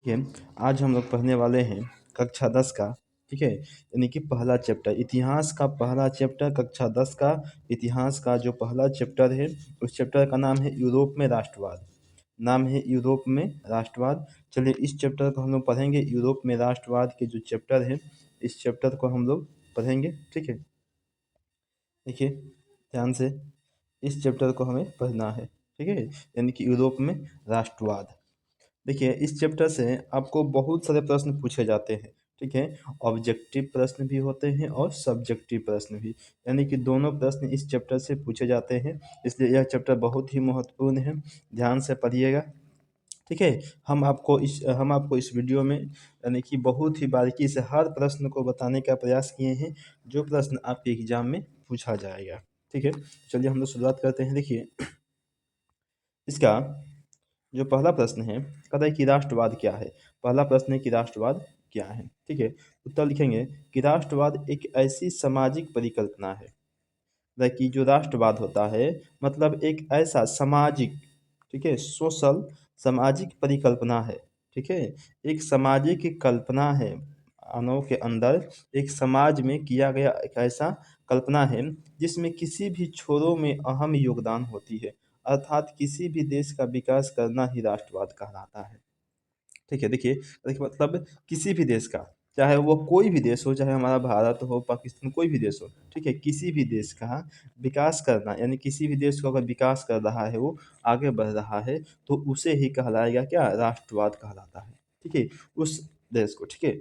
ठीक है। आज हम लोग पढ़ने वाले हैं कक्षा 10 का, ठीक है, यानी कि पहला चैप्टर इतिहास का पहला चैप्टर कक्षा 10 का इतिहास का जो पहला चैप्टर है उस चैप्टर का नाम है यूरोप में राष्ट्रवाद। नाम है यूरोप में राष्ट्रवाद। चलिए इस चैप्टर को हम लोग पढ़ेंगे। यूरोप में राष्ट्रवाद के जो चैप्टर है इस चैप्टर को हम लोग पढ़ेंगे, ठीक है। देखिए ध्यान से, इस चैप्टर को हमें पढ़ना है, ठीक है, यानी कि यूरोप में राष्ट्रवाद। देखिए इस चैप्टर से आपको बहुत सारे प्रश्न पूछे जाते हैं, ठीक है। ऑब्जेक्टिव प्रश्न भी होते हैं और सब्जेक्टिव प्रश्न भी, यानी कि दोनों प्रश्न इस चैप्टर से पूछे जाते हैं। इसलिए यह चैप्टर बहुत ही महत्वपूर्ण है, ध्यान से पढ़िएगा, ठीक है। हम आपको इस वीडियो में यानी कि बहुत ही बारीकी से हर प्रश्न को बताने का प्रयास किए हैं जो प्रश्न आपके एग्जाम में पूछा जाएगा, ठीक है। चलिए हम लोग शुरुआत करते हैं। देखिए इसका जो पहला प्रश्न है, कहता है कि राष्ट्रवाद क्या है। पहला प्रश्न है कि राष्ट्रवाद क्या है, ठीक है। उत्तर लिखेंगे कि राष्ट्रवाद एक ऐसी सामाजिक परिकल्पना है, कि जो राष्ट्रवाद होता है मतलब एक ऐसा सामाजिक, ठीक है, सोशल सामाजिक परिकल्पना है, ठीक है। एक सामाजिक कल्पना है, मानव के अंदर एक समाज में किया गया एक ऐसा कल्पना है जिसमें किसी भी छोरों में अहम योगदान होती है, अर्थात किसी भी देश का विकास करना ही राष्ट्रवाद कहलाता है, ठीक है। देखिए देखिए मतलब किसी भी देश का, चाहे वो कोई भी देश हो, चाहे हमारा भारत हो, पाकिस्तान, कोई भी देश हो, ठीक है, किसी भी देश का विकास करना, यानी किसी भी देश को अगर विकास कर रहा है, वो आगे बढ़ रहा है, तो उसे ही कहलाएगा क्या, राष्ट्रवाद कहलाता है, ठीक है, उस देश को, ठीक है।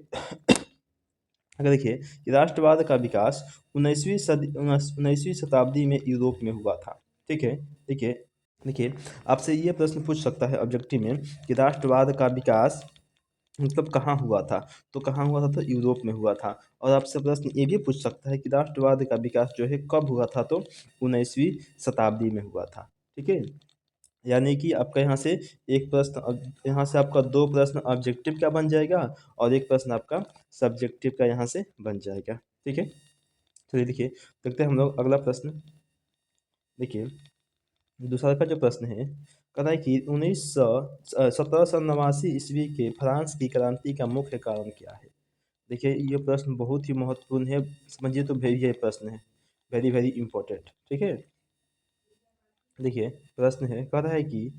अगर देखिए कि राष्ट्रवाद का विकास 19वीं शताब्दी में यूरोप में हुआ था, ठीक है। देखिए देखिए आपसे ये प्रश्न पूछ सकता है ऑब्जेक्टिव में कि राष्ट्रवाद का विकास मतलब कहाँ हुआ था, तो कहाँ हुआ था, तो यूरोप में हुआ था। और आपसे प्रश्न ये भी पूछ सकता है कि राष्ट्रवाद का विकास जो है कब हुआ था, तो 19वीं शताब्दी में हुआ था, ठीक है। यानी कि आपका यहाँ से एक प्रश्न, यहाँ से आपका दो प्रश्न ऑब्जेक्टिव का बन जाएगा और एक प्रश्न आपका सब्जेक्टिव का यहाँ से बन जाएगा, ठीक है। चलिए देखिए देखते हैं हम लोग अगला प्रश्न। देखिए दूसरा का जो प्रश्न है, कहता है कि 1789 ईस्वी के फ्रांस की क्रांति का मुख्य कारण क्या है। देखिए ये प्रश्न बहुत ही महत्वपूर्ण है, समझिए तो ये प्रश्न है वेरी वेरी इंपॉर्टेंट, ठीक है। देखिए प्रश्न है, कह रहा है कि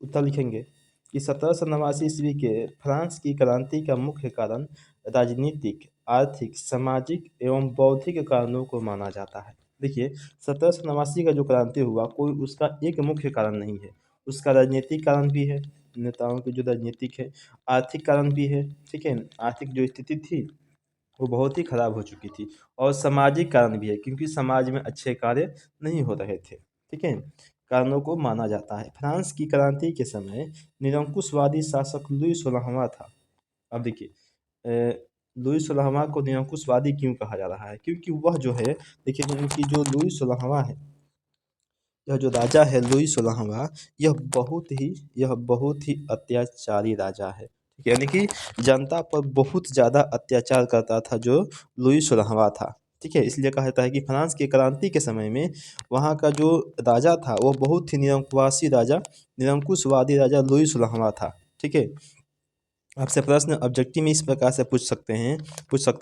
उत्तर लिखेंगे कि 1789 ईस्वी के फ्रांस की क्रांति का मुख्य कारण राजनीतिक, आर्थिक, सामाजिक एवं बौद्धिक कारणों को माना जाता है। देखिए 1789 का जो क्रांति हुआ कोई उसका एक मुख्य कारण नहीं है, उसका राजनीतिक कारण भी है, नेताओं की जो राजनीतिक है, आर्थिक कारण भी है, ठीक है, आर्थिक जो स्थिति थी वो बहुत ही खराब हो चुकी थी, और सामाजिक कारण भी है क्योंकि समाज में अच्छे कार्य नहीं हो रहे थे, ठीक है, कारणों को माना जाता है। फ्रांस की क्रांति के समय निरंकुशवादी शासक लुई 16वां था। अब देखिए लुई 16वां को निरंकुशवादी क्यों कहा जा रहा है, क्योंकि वह जो है, देखिए उनकी जो लुई 16वां है, यह जो राजा है लुई 16वां, यह बहुत ही अत्याचारी राजा है, ठीक है, यानी कि जनता पर बहुत ज़्यादा अत्याचार करता था जो लुई 16वां था, ठीक है। इसलिए कहा जाता है कि फ्रांस की क्रांति के समय में वहाँ का जो राजा था वो बहुत ही निरंकुशवादी राजा लुई 16वां था, ठीक है। आपसे प्रश्न ऑब्जेक्टिव में इस प्रकार से पूछ सकता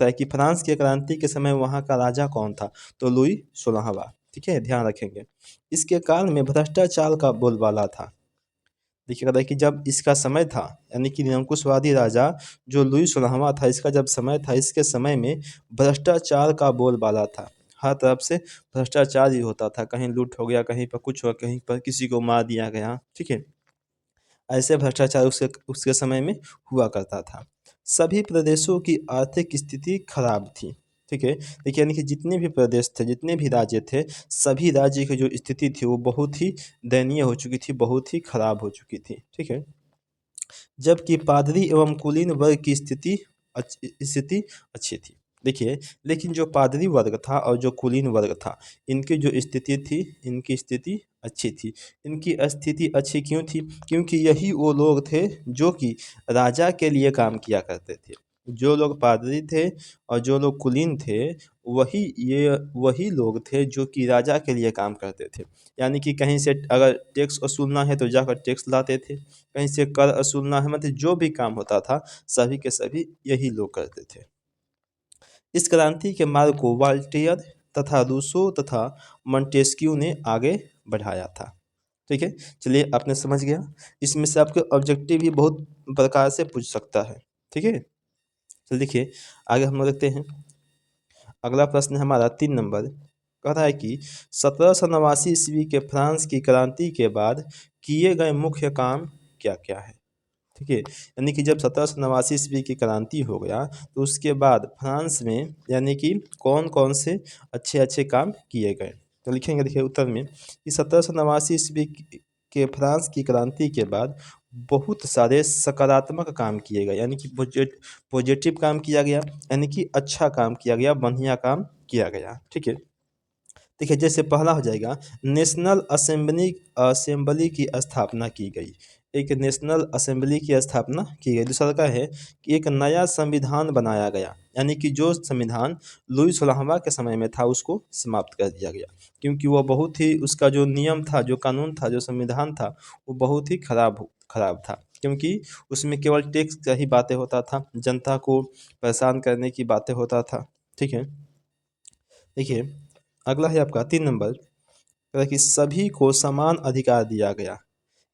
है कि फ्रांस की क्रांति के समय वहाँ का राजा कौन था, तो लुई 16वां, ठीक है, ध्यान रखेंगे। इसके काल में भ्रष्टाचार का बोलबाला था। देखिए कहता है कि जब इसका समय था, यानी कि निरंकुशवादी राजा जो लुई 16वां था, इसका जब समय था, इसके समय में भ्रष्टाचार का बोलबाला था। हर तरफ से भ्रष्टाचार ही होता था, कहीं लूट हो गया, कहीं पर कुछ हो, कहीं पर किसी को मार दिया गया, ठीक है। ऐसे भ्रष्टाचार उसके उसके समय में हुआ करता था। सभी प्रदेशों की आर्थिक स्थिति खराब थी, ठीक है। देखिए यानी कि जितने भी प्रदेश थे, जितने भी राज्य थे, सभी राज्य की जो स्थिति थी वो बहुत ही दयनीय हो चुकी थी, बहुत ही खराब हो चुकी थी, ठीक है। जबकि पादरी एवं कुलीन वर्ग की स्थिति अच्छी थी। देखिए लेकिन जो पादरी वर्ग था और जो कुलीन वर्ग था, इनकी जो स्थिति थी, इनकी स्थिति अच्छी थी। इनकी स्थिति अच्छी क्यों थी, क्योंकि यही वो लोग थे जो कि राजा के लिए काम किया करते थे। जो लोग पादरी थे और जो लोग कुलीन थे, वही लोग थे जो कि राजा के लिए काम करते थे। यानी कि कहीं से अगर टैक्स वसूलना है तो जाकर टैक्स लाते थे, कहीं से कर वसूलना है, मतलब जो भी काम होता था सभी के सभी यही लोग करते थे। इस क्रांति के मार्ग को वाल्टियर तथा रूसो तथा मोंटेस्क्यू ने आगे बढ़ाया था। ठीक है, चलिए आपने समझ गया। इसमें से आपके ऑब्जेक्टिव भी बहुत प्रकार से पूछ सकता है। ठीक है, चलिए देखिए आगे हम लोग देखते हैं। अगला प्रश्न है हमारा 3 नंबर, कह रहा है कि 1789 ईस्वी के फ्रांस की क्रांति के बाद किए गए मुख्य काम क्या क्या है। ठीक है, यानी कि जब 1789 ईस्वी की क्रांति हो गया तो उसके बाद फ्रांस में यानी कि कौन कौन से अच्छे अच्छे काम किए गए। तो लिखेंगे, देखिए उत्तर में कि 1789 ईस्वी के फ्रांस की क्रांति के बाद बहुत सारे सकारात्मक काम किए गए, यानी कि पॉजिटिव काम किया गया, यानी कि अच्छा काम किया गया, बढ़िया काम किया गया। ठीक है, देखिए जैसे पहला हो जाएगा, नेशनल असेंबली असेंबली की स्थापना की गई। एक नेशनल असेंबली की स्थापना की गई। दूसरा का है कि एक नया संविधान बनाया गया, यानी कि जो संविधान लुई 16वां के समय में था उसको समाप्त कर दिया गया, क्योंकि वो बहुत ही उसका जो नियम था, जो कानून था, जो संविधान था, वो बहुत ही खराब था, क्योंकि उसमें केवल टैक्स का ही बातें होता था, जनता को परेशान करने की बातें होता था। ठीक है, देखिए अगला है आपका 3 नंबर, कहा कि सभी को समान अधिकार दिया गया।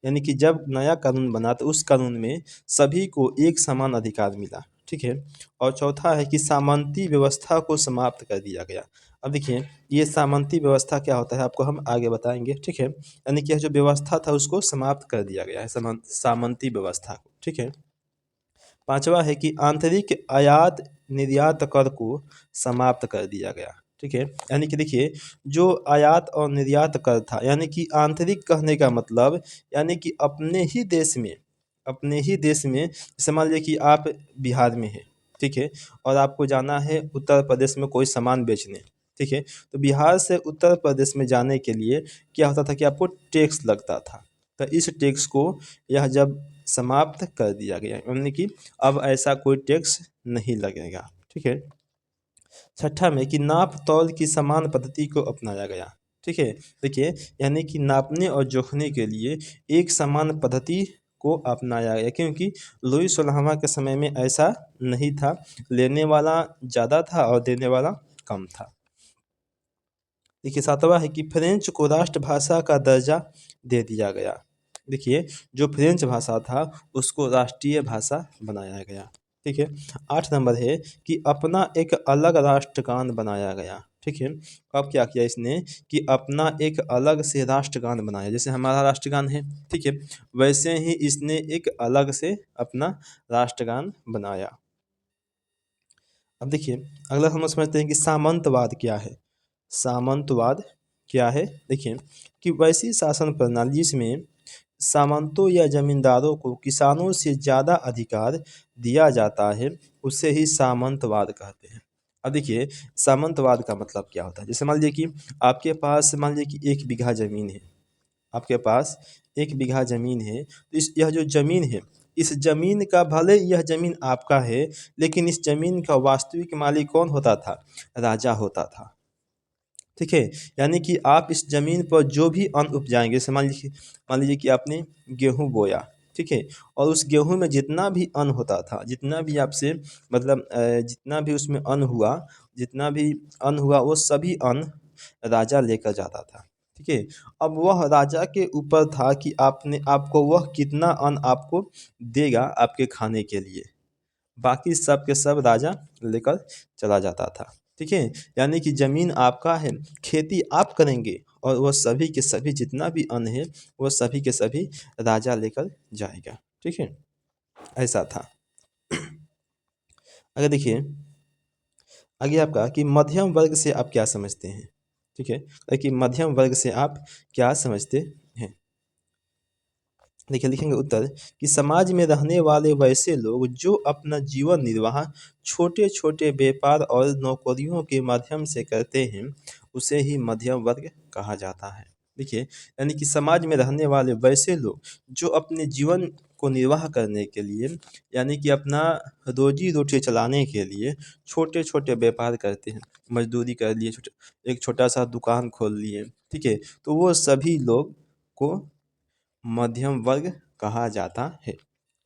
यानी कि जब नया कानून बना तो उस कानून में सभी को एक समान अधिकार मिला। ठीक है, और चौथा है कि सामंती व्यवस्था को समाप्त कर दिया गया। अब देखिए ये सामंती व्यवस्था क्या होता है आपको हम आगे बताएंगे। ठीक है, यानी कि यह जो व्यवस्था था उसको समाप्त कर दिया गया है, सामंती व्यवस्था को। ठीक है, पांचवा है कि आंतरिक आयात निर्यात कर को समाप्त कर दिया गया। ठीक है, यानी कि देखिए जो आयात और निर्यात कर था, यानी कि आंतरिक कहने का मतलब यानी कि अपने ही देश में जैसे मान लीजिए कि आप बिहार में हैं। ठीक है, और आपको जाना है उत्तर प्रदेश में कोई सामान बेचने। ठीक है, तो बिहार से उत्तर प्रदेश में जाने के लिए क्या होता था कि आपको टैक्स लगता था। तो इस टैक्स को यह जब समाप्त कर दिया गया, यानी कि अब ऐसा कोई टैक्स नहीं लगेगा। ठीक है, छठा में कि नाप तौल की समान पद्धति को अपनाया गया। ठीक है, देखिए यानी कि नापने और जोखने के लिए एक समान पद्धति को अपनाया गया, क्योंकि लुई 16वां के समय में ऐसा नहीं था, लेने वाला ज़्यादा था और देने वाला कम था। देखिए सातवां है कि फ्रेंच को राष्ट्रभाषा का दर्जा दे दिया गया। देखिए जो फ्रेंच भाषा था उसको राष्ट्रीय भाषा बनाया गया। ठीक है, 8 नंबर है कि अपना एक अलग राष्ट्रगान बनाया गया। ठीक है, अब क्या किया इसने कि अपना एक अलग से राष्ट्रगान बनाया, जैसे हमारा राष्ट्रगान है। ठीक है, वैसे ही इसने एक अलग से अपना राष्ट्रगान बनाया। अब देखिए अगला हम समझते हैं कि सामंतवाद क्या है। सामंतवाद क्या है, देखिए कि वैसी शासन प्रणाली जिसमें सामंतों या जमींदारों को किसानों से ज़्यादा अधिकार दिया जाता है उसे ही सामंतवाद कहते हैं। अब देखिए सामंतवाद का मतलब क्या होता है, जैसे मान लीजिए कि आपके पास मान लीजिए कि 1 बीघा ज़मीन है। आपके पास 1 बीघा ज़मीन है, तो यह जो ज़मीन है, इस ज़मीन का भले यह ज़मीन आपका है, लेकिन इस ज़मीन का वास्तविक मालिक कौन होता था? राजा होता था। ठीक है, यानी कि आप इस ज़मीन पर जो भी अन्न उपजाएंगे, जैसे मान लीजिए कि आपने गेहूँ बोया। ठीक है, और उस गेहूँ में जितना भी अन्न होता था, जितना भी आपसे मतलब जितना भी उसमें अन्न हुआ, जितना भी अन्न हुआ वो सभी अन्न राजा लेकर जाता था। ठीक है, अब वह राजा के ऊपर था कि आपको वह कितना अन्न आपको देगा आपके खाने के लिए। बाकी सब के सब राजा लेकर चला जाता था। ठीक है, यानी कि ज़मीन आपका है, खेती आप करेंगे और वह सभी के सभी जितना भी अन्न है वह सभी के सभी राजा लेकर जाएगा। ठीक है, ऐसा था। अगर देखिए आगे आपका कि मध्यम वर्ग से आप क्या समझते हैं। ठीक है, कि मध्यम वर्ग से आप क्या समझते हैं। देखिए लिखेंगे उत्तर कि समाज में रहने वाले वैसे लोग जो अपना जीवन निर्वाह छोटे छोटे व्यापार और नौकरियों के माध्यम से करते हैं उसे ही मध्यम वर्ग कहा जाता है। देखिए यानी कि समाज में रहने वाले वैसे लोग जो अपने जीवन को निर्वाह करने के लिए, यानी कि अपना रोजी रोटी चलाने के लिए छोटे छोटे व्यापार करते हैं, मजदूरी कर लिए, एक छोटा सा दुकान खोल लिए, ठीक है, तो वो सभी लोग को मध्यम वर्ग कहा जाता है।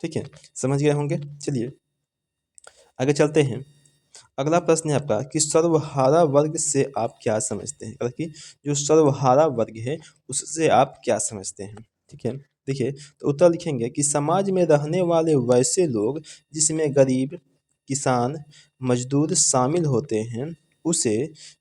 ठीक है, समझ गए होंगे। चलिए आगे चलते हैं। अगला प्रश्न है आपका कि सर्वहारा वर्ग से आप क्या समझते हैं, मतलब कि जो सर्वहारा वर्ग है उससे आप क्या समझते हैं। ठीक है, देखिए तो उत्तर लिखेंगे कि समाज में रहने वाले वैसे लोग जिसमें गरीब, किसान, मजदूर शामिल होते हैं उसे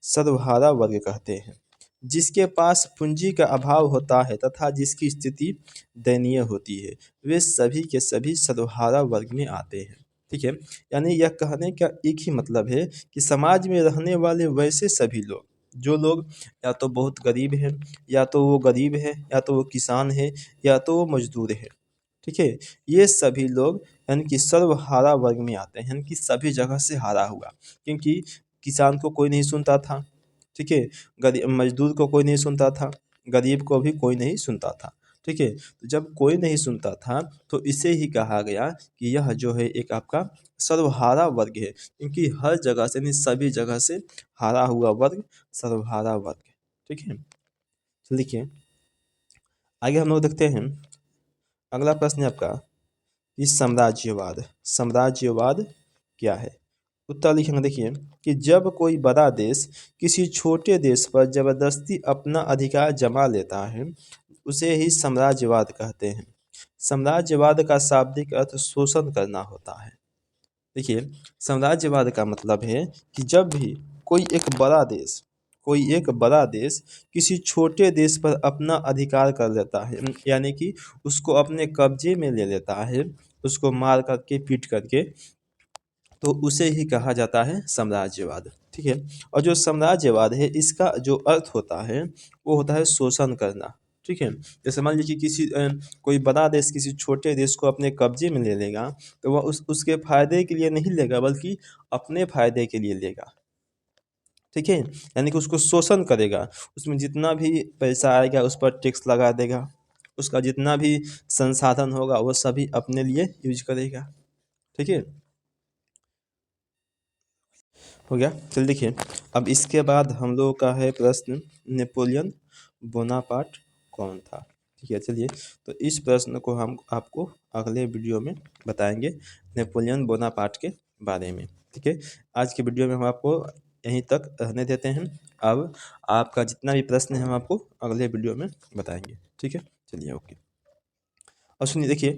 सर्वहारा वर्ग कहते हैं। जिसके पास पूंजी का अभाव होता है तथा जिसकी स्थिति दयनीय होती है वे सभी के सभी सर्वहारा वर्ग में आते हैं। ठीक है, यानी यह कहने का एक ही मतलब है कि समाज में रहने वाले वैसे सभी लोग, जो लोग या तो बहुत गरीब हैं, या तो वो गरीब है, या तो वो किसान है, या तो वो मजदूर है। ठीक है, ये सभी लोग यानी कि सर्वहारा वर्ग में आते हैं, यानी कि सभी जगह से हारा हुआ, क्योंकि किसान को कोई नहीं सुनता था। ठीक है, गरीब मजदूर को कोई नहीं सुनता था, गरीब को भी कोई नहीं सुनता था। ठीक है, तो जब कोई नहीं सुनता था तो इसे ही कहा गया कि यह जो है एक आपका सर्वहारा वर्ग है, क्योंकि हर जगह से, यानी सभी जगह से हारा हुआ वर्ग सर्वहारा वर्ग है। ठीक है, तो देखिए आगे हम लोग देखते हैं। अगला प्रश्न है आपका कि साम्राज्यवाद, साम्राज्यवाद क्या है। उत्तर लिखेंगे, देखिए कि जब कोई बड़ा देश किसी छोटे देश पर जबरदस्ती अपना अधिकार जमा लेता है उसे ही साम्राज्यवाद कहते हैं। साम्राज्यवाद का शाब्दिक अर्थ शोषण करना होता है। देखिए साम्राज्यवाद का मतलब है कि जब भी कोई एक बड़ा देश किसी छोटे देश पर अपना अधिकार कर लेता है, यानी कि उसको अपने कब्जे में ले लेता है, उसको मार करके पीट करके, तो उसे ही कहा जाता है साम्राज्यवाद। ठीक है, और जो साम्राज्यवाद है इसका जो अर्थ होता है वो होता है शोषण करना। ठीक है, जैसे मान लीजिए कोई बड़ा देश किसी छोटे देश को अपने कब्जे में ले लेगा, तो वह उसके फायदे के लिए नहीं लेगा बल्कि अपने फायदे के लिए लेगा। ठीक है, यानी कि उसको शोषण करेगा, उसमें जितना भी पैसा आएगा उस पर टैक्स लगा देगा, उसका जितना भी संसाधन होगा वो सभी अपने लिए यूज करेगा। ठीक है, हो गया। चलिए देखिए अब इसके बाद हम लोगों का है प्रश्न, नेपोलियन बोनापार्ट कौन था। ठीक है, चलिए तो इस प्रश्न को हम आपको अगले वीडियो में बताएंगे, नेपोलियन बोनापार्ट के बारे में। ठीक है, आज के वीडियो में हम आपको यहीं तक रहने देते हैं। अब आपका जितना भी प्रश्न है हम आपको अगले वीडियो में बताएंगे। ठीक है, चलिए ओके। और सुनिए देखिए